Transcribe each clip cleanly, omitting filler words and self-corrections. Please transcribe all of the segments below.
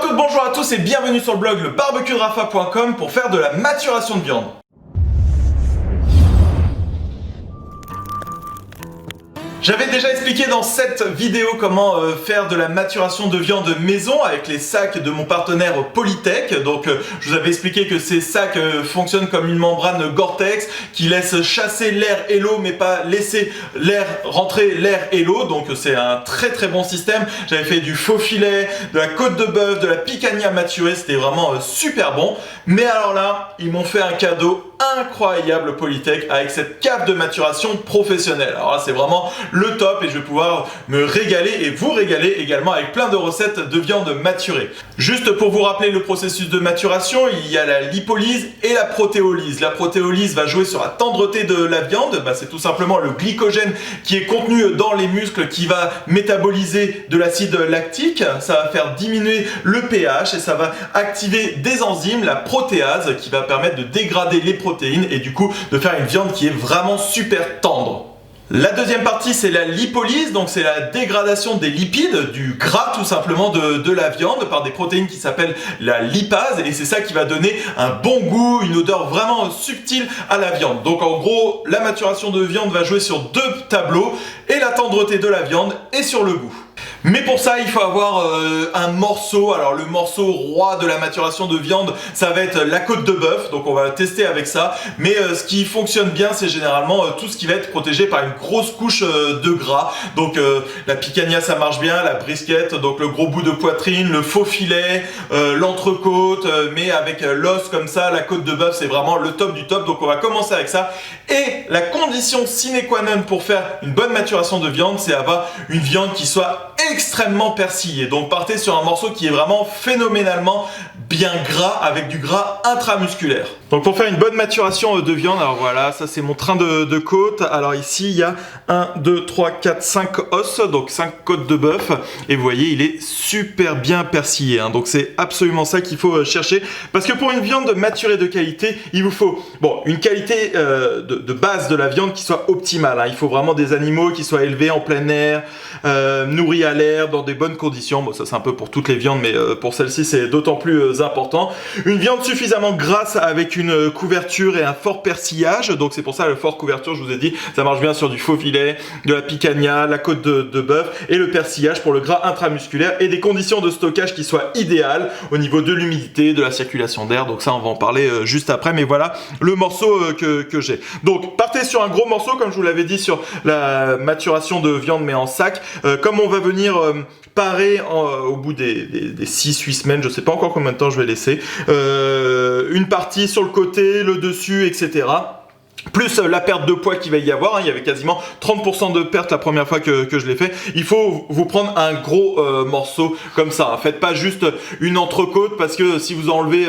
toutes, bonjour à tous et bienvenue sur le blog lebarbecuerafa.com pour faire de la maturation de viande. J'avais déjà expliqué dans cette vidéo comment faire de la maturation de viande maison avec les sacs de mon partenaire Polytech. Donc je vous avais expliqué que ces sacs fonctionnent comme une membrane Gore-Tex qui laisse chasser l'air et l'eau mais pas laisser l'air rentrer l'air et l'eau. Donc c'est un très bon système. J'avais fait du faux filet, de la côte de bœuf, de la picanha maturée, c'était vraiment super bon. Mais alors là, ils m'ont fait un cadeau incroyable Polytech avec cette cave de maturation professionnelle. Alors là c'est vraiment le top et je vais pouvoir me régaler et vous régaler également avec plein de recettes de viande maturée. Juste pour vous rappeler le processus de maturation, il y a la lipolyse et la protéolyse. La protéolyse va jouer sur la tendreté de la viande, c'est tout simplement le glycogène qui est contenu dans les muscles qui va métaboliser de l'acide lactique. Ça va faire diminuer le pH et ça va activer des enzymes, la protéase, qui va permettre de dégrader les protéines et du coup de faire une viande qui est vraiment super tendre. La deuxième partie c'est la lipolyse, donc c'est la dégradation des lipides, du gras tout simplement de la viande par des protéines qui s'appellent la lipase et c'est ça qui va donner un bon goût, une odeur vraiment subtile à la viande. Donc en gros la maturation de viande va jouer sur deux tableaux, et la tendreté de la viande et sur le goût. Mais pour ça, il faut avoir un morceau. Alors le morceau roi de la maturation de viande, ça va être la côte de bœuf. Donc on va tester avec ça. Mais ce qui fonctionne bien, c'est généralement tout ce qui va être protégé par une grosse couche de gras. Donc la picanha, ça marche bien, la brisket, donc le gros bout de poitrine, le faux filet, l'entrecôte, mais avec l'os comme ça, la côte de bœuf, c'est vraiment le top du top. Donc on va commencer avec ça. Et la condition sine qua non pour faire une bonne maturation de viande, c'est avoir une viande qui soit extrêmement persillé. Donc partez sur un morceau qui est vraiment phénoménalement bien gras avec du gras intramusculaire. Donc pour faire une bonne maturation de viande, alors voilà, ça c'est mon train de côte. Alors ici il y a 1, 2, 3, 4, 5 os, donc 5 côtes de bœuf. Et vous voyez, il est super bien persillé. Donc c'est absolument ça qu'il faut chercher. Parce que pour une viande maturée de qualité, il vous faut une qualité de base de la viande qui soit optimale. Il faut vraiment des animaux qui soient élevés en plein air, nourris à l'air, dans des bonnes conditions. Bon, ça c'est un peu pour toutes les viandes, mais pour celle-ci c'est d'autant plus important. Une viande suffisamment grasse avec une couverture et un fort persillage. Donc c'est pour ça le fort couverture, je vous ai dit, ça marche bien sur du faux filet, de la picanha, la côte de bœuf et le persillage pour le gras intramusculaire et des conditions de stockage qui soient idéales au niveau de l'humidité, de la circulation d'air. Donc ça on va en parler juste après, mais voilà le morceau que j'ai. Donc partez sur un gros morceau comme je vous l'avais dit sur la maturation de viande mais en sac. Comme on va venir parer au bout des 6-8 semaines, je sais pas encore combien de temps je vais laisser, une partie sur le côté, le dessus, etc. Plus la perte de poids qu'il va y avoir, il y avait quasiment 30% de perte la première fois que je l'ai fait. Il faut vous prendre un gros morceau comme ça. Faites pas juste une entrecôte parce que si vous enlevez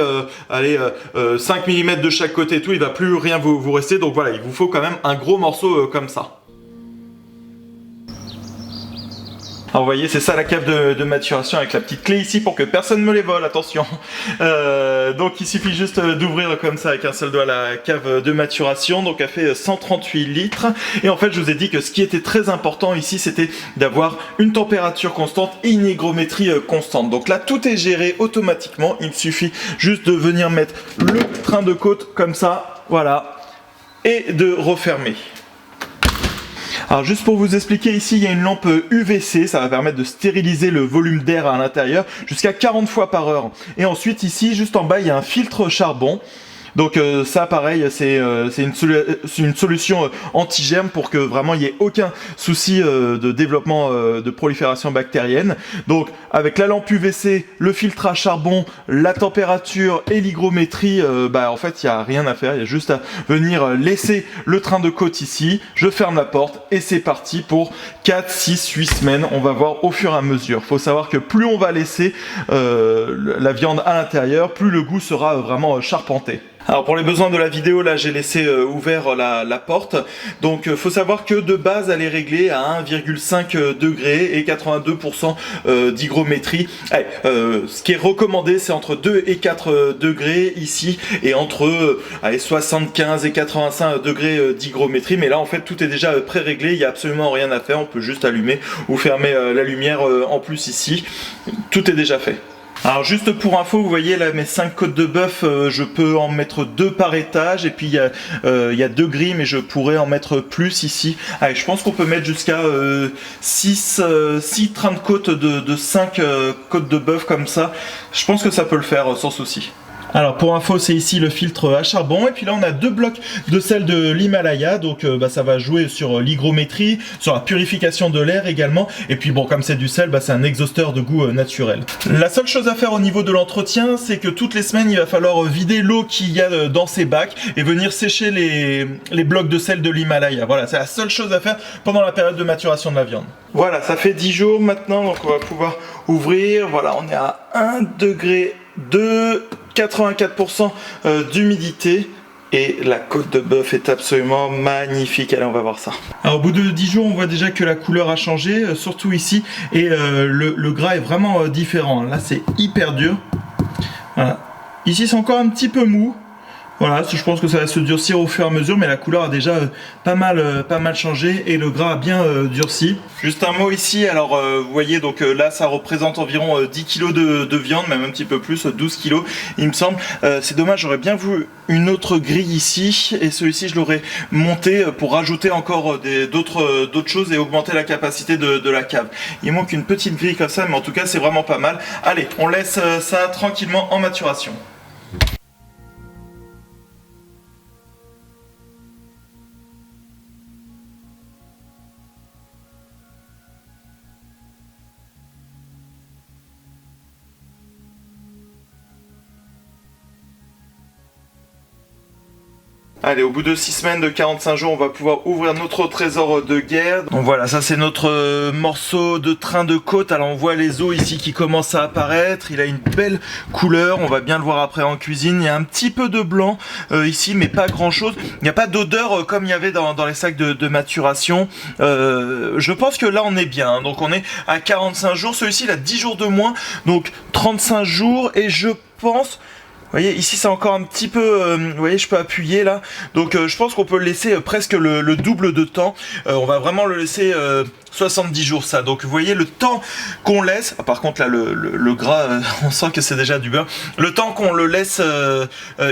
5 mm de chaque côté et tout, il va plus rien vous rester. Donc voilà, il vous faut quand même un gros morceau comme ça. Alors vous voyez, c'est ça la cave de maturation avec la petite clé ici pour que personne ne me les vole, attention. Donc il suffit juste d'ouvrir comme ça avec un seul doigt la cave de maturation. Donc elle fait 138 litres. Et en fait je vous ai dit que ce qui était très important ici, c'était d'avoir une température constante et une hygrométrie constante. Donc là tout est géré automatiquement. Il suffit juste de venir mettre le train de côte comme ça, voilà, et de refermer. Alors juste pour vous expliquer, ici il y a une lampe UVC, ça va permettre de stériliser le volume d'air à l'intérieur jusqu'à 40 fois par heure. Et ensuite ici, juste en bas, il y a un filtre charbon. Donc ça pareil, c'est une solution anti-germe pour que vraiment il n'y ait aucun souci de développement de prolifération bactérienne. Donc avec la lampe UVC, le filtre à charbon, la température et l'hygrométrie, en fait il n'y a rien à faire, il y a juste à venir laisser le train de côte ici, je ferme la porte et c'est parti pour 4, 6, 8 semaines. On va voir au fur et à mesure. Il faut savoir que plus on va laisser la viande à l'intérieur, plus le goût sera vraiment charpenté. Alors pour les besoins de la vidéo, là j'ai laissé ouvert la porte. Donc faut savoir que de base elle est réglée à 1,5 degré et 82% d'hygrométrie. Ce qui est recommandé c'est entre 2 et 4 degrés ici et entre 75 et 85 degrés d'hygrométrie. Mais là en fait tout est déjà pré-réglé, il n'y a absolument rien à faire. On peut juste allumer ou fermer la lumière en plus ici. Tout est déjà fait. Alors juste pour info, vous voyez là mes 5 côtes de bœuf, je peux en mettre 2 par étage et puis il y a 2 grilles mais je pourrais en mettre plus ici. Allez, je pense qu'on peut mettre jusqu'à 6 trains de côtes de 5 côtes de bœuf comme ça. Je pense que ça peut le faire sans souci. Alors pour info, c'est ici le filtre à charbon et puis là on a 2 blocs de sel de l'Himalaya, donc ça va jouer sur l'hygrométrie, sur la purification de l'air également, et puis bon, comme c'est du sel, c'est un exhausteur de goût naturel. La seule chose à faire au niveau de l'entretien, c'est que toutes les semaines il va falloir vider l'eau qu'il y a dans ces bacs et venir sécher les blocs de sel de l'Himalaya. Voilà, c'est la seule chose à faire pendant la période de maturation de la viande. Voilà, ça fait 10 jours maintenant, donc on va pouvoir ouvrir. Voilà, on est à 1 degré de 84% d'humidité et la côte de bœuf est absolument magnifique. Allez, on va voir ça. Alors au bout de 10 jours, on voit déjà que la couleur a changé, surtout ici, et le gras est vraiment différent. Là, c'est hyper dur. Voilà. Ici, c'est encore un petit peu mou. Voilà, je pense que ça va se durcir au fur et à mesure, mais la couleur a déjà pas mal changé et le gras a bien durci. Juste un mot ici, alors vous voyez, donc là ça représente environ 10 kg de viande, même un petit peu plus, 12 kg il me semble. C'est dommage, j'aurais bien voulu une autre grille ici, et celui-ci je l'aurais monté pour rajouter encore d'autres choses et augmenter la capacité de la cave. Il manque une petite grille comme ça, mais en tout cas c'est vraiment pas mal. Allez, on laisse ça tranquillement en maturation. Allez, au bout de 6 semaines de 45 jours, on va pouvoir ouvrir notre trésor de guerre. Donc voilà, ça c'est notre morceau de train de côte. Alors on voit les os ici qui commencent à apparaître. Il a une belle couleur, on va bien le voir après en cuisine. Il y a un petit peu de blanc ici, mais pas grand chose. Il n'y a pas d'odeur comme il y avait dans les sacs de maturation. Je pense que là on est bien, hein. Donc on est à 45 jours. Celui-ci il a 10 jours de moins, donc 35 jours. Et je pense... Vous voyez, ici c'est encore un petit peu, vous voyez, je peux appuyer là, donc je pense qu'on peut le laisser presque le double de temps. On va vraiment le laisser 70 jours ça, donc vous voyez le temps qu'on laisse, par contre là le gras, on sent que c'est déjà du beurre, le temps qu'on le laisse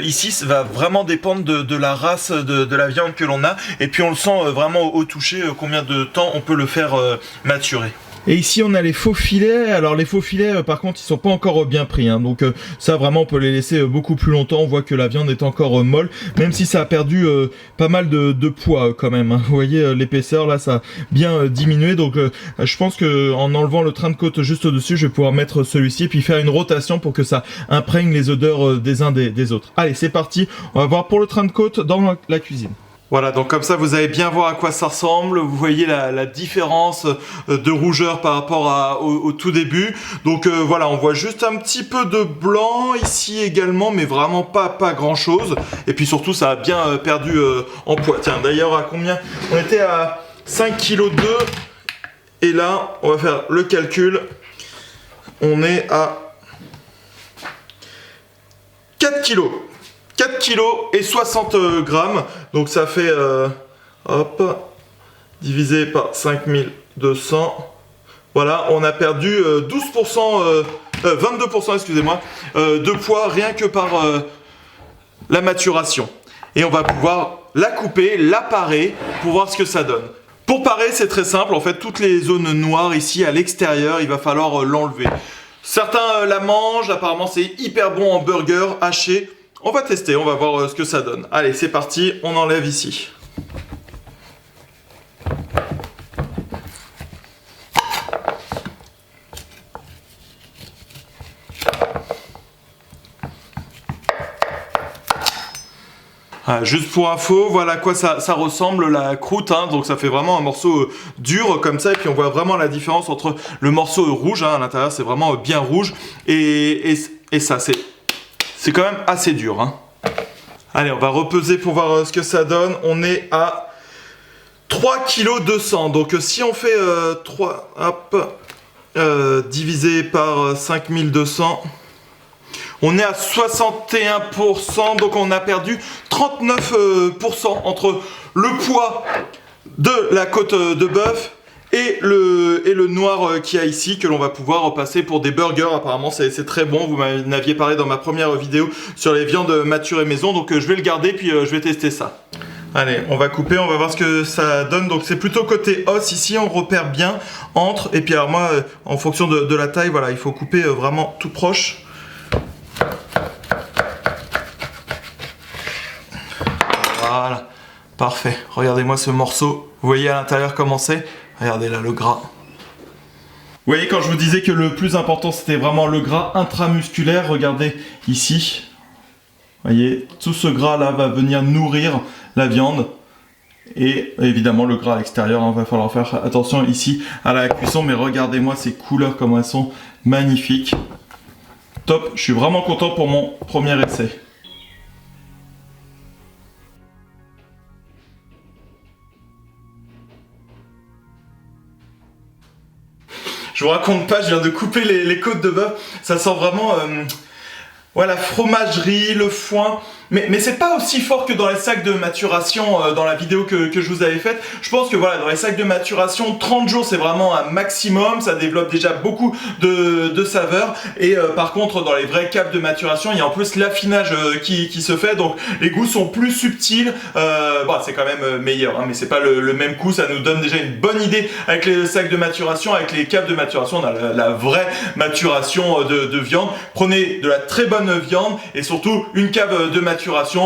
ici ça va vraiment dépendre de la race de la viande que l'on a, et puis on le sent vraiment au toucher, combien de temps on peut le faire maturer. Et ici on a les faux filets. Alors les faux filets par contre ils sont pas encore bien pris, hein. Donc ça vraiment on peut les laisser beaucoup plus longtemps. On voit que la viande est encore molle, même si ça a perdu pas mal de poids quand même, hein. Vous voyez l'épaisseur là, ça a bien diminué. Donc je pense que en enlevant le train de côte juste au-dessus, je vais pouvoir mettre celui-ci et puis faire une rotation pour que ça imprègne les odeurs des uns des autres. Allez, c'est parti, on va voir pour le train de côte dans la cuisine. Voilà, donc comme ça vous allez bien voir à quoi ça ressemble. Vous voyez la différence de rougeur par rapport au tout début. Donc voilà, on voit juste un petit peu de blanc ici également, mais vraiment pas grand chose. Et puis surtout ça a bien perdu en poids. Tiens, d'ailleurs à combien? On était à 5 kg 2 et là on va faire le calcul. On est à 4 kg. 4 kg et 60 grammes, donc ça fait, hop, divisé par 5200, voilà, on a perdu 12%, 22%, excusez-moi, de poids rien que par la maturation. Et on va pouvoir la couper, la parer, pour voir ce que ça donne. Pour parer, c'est très simple, en fait, toutes les zones noires ici à l'extérieur, il va falloir l'enlever. Certains la mangent, apparemment c'est hyper bon en burger, haché. On va tester, on va voir ce que ça donne. Allez, c'est parti, on enlève ici. Ah, juste pour info, voilà à quoi ça ressemble la croûte, hein. Donc ça fait vraiment un morceau dur comme ça, et puis on voit vraiment la différence entre le morceau rouge, hein, à l'intérieur c'est vraiment bien rouge, et ça c'est quand même assez dur, hein. Allez, on va repeser pour voir ce que ça donne. On est à 3 kg 200. Donc si on fait 3, hop, divisé par 5200, on est à 61%. Donc on a perdu 39% entre le poids de la côte de bœuf et le noir qu'il y a ici que l'on va pouvoir passer pour des burgers. Apparemment c'est très bon, vous m'aviez parlé dans ma première vidéo sur les viandes maturées maison, donc je vais le garder puis je vais tester ça. Allez, on va couper, on va voir ce que ça donne. Donc c'est plutôt côté os ici, on repère bien entre. Et puis alors moi, en fonction de la taille, voilà, il faut couper vraiment tout proche. Voilà, parfait. Regardez-moi ce morceau. Vous voyez à l'intérieur comment c'est? Regardez là le gras. Vous voyez, quand je vous disais que le plus important c'était vraiment le gras intramusculaire, regardez ici. Vous voyez, tout ce gras là va venir nourrir la viande. Et évidemment le gras à l'extérieur, hein, va falloir faire attention ici à la cuisson. Mais regardez-moi ces couleurs comme elles sont magnifiques. Top, je suis vraiment content pour mon premier essai. Je vous raconte pas, je viens de couper les côtes de bœuf. Ça sent vraiment la fromagerie, le foin. Mais c'est pas aussi fort que dans les sacs de maturation dans la vidéo que je vous avais faite. Je pense que voilà, dans les sacs de maturation, 30 jours c'est vraiment un maximum. Ça développe déjà beaucoup de saveurs. Et par contre, dans les vraies caves de maturation, il y a en plus l'affinage qui se fait. Donc les goûts sont plus subtils. C'est quand même meilleur, hein, mais c'est pas le même goût. Ça nous donne déjà une bonne idée avec les sacs de maturation. Avec les caves de maturation, on a la vraie maturation de viande. Prenez de la très bonne viande et surtout une cave de maturation,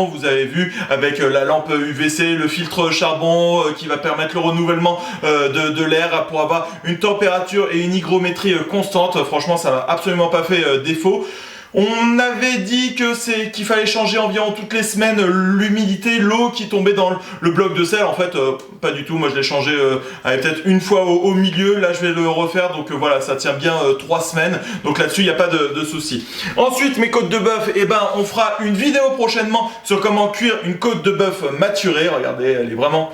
vous avez vu, avec la lampe UVC, le filtre charbon qui va permettre le renouvellement de l'air pour avoir une température et une hygrométrie constante. Franchement, ça m'a absolument pas fait défaut. On avait dit qu'il fallait changer environ toutes les semaines l'humidité, l'eau qui tombait dans le bloc de sel. En fait, pas du tout. Moi, je l'ai changé peut-être une fois au milieu. Là, je vais le refaire. Donc voilà, ça tient bien 3 semaines. Donc là-dessus, il n'y a pas de souci. Ensuite, mes côtes de bœuf, on fera une vidéo prochainement sur comment cuire une côte de bœuf maturée. Regardez, elle est vraiment...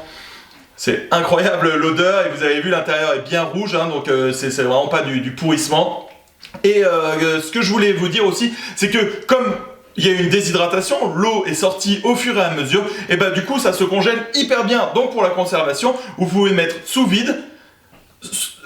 C'est incroyable l'odeur. Et vous avez vu, l'intérieur est bien rouge. Hein, donc c'est vraiment pas du pourrissement. Et ce que je voulais vous dire aussi, c'est que comme il y a une déshydratation, l'eau est sortie au fur et à mesure, et du coup ça se congèle hyper bien. Donc pour la conservation, vous pouvez mettre sous vide,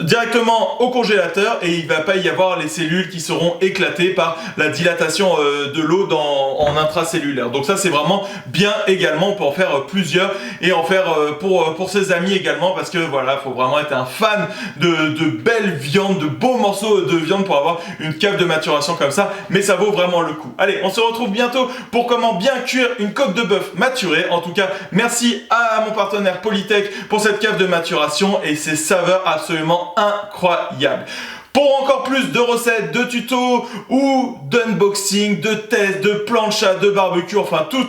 directement au congélateur, et il ne va pas y avoir les cellules qui seront éclatées par la dilatation de l'eau en intracellulaire. Donc ça c'est vraiment bien également, on peut en faire plusieurs et en faire pour ses amis également, parce que voilà, il faut vraiment être un fan de belles viandes, de beaux morceaux de viande pour avoir une cave de maturation comme ça, mais ça vaut vraiment le coup. Allez, on se retrouve bientôt pour comment bien cuire une côte de bœuf maturée. En tout cas, merci à mon partenaire Polytech pour cette cave de maturation et ses saveurs absolument incroyable. Pour encore plus de recettes, de tutos ou d'unboxing, de tests, de plancha, de barbecue, enfin tout,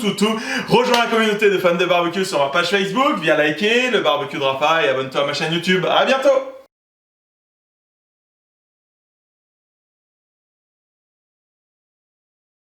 rejoins la communauté de fans de barbecue sur ma page Facebook, viens liker le barbecue de Rafa et abonne-toi à ma chaîne YouTube. À bientôt!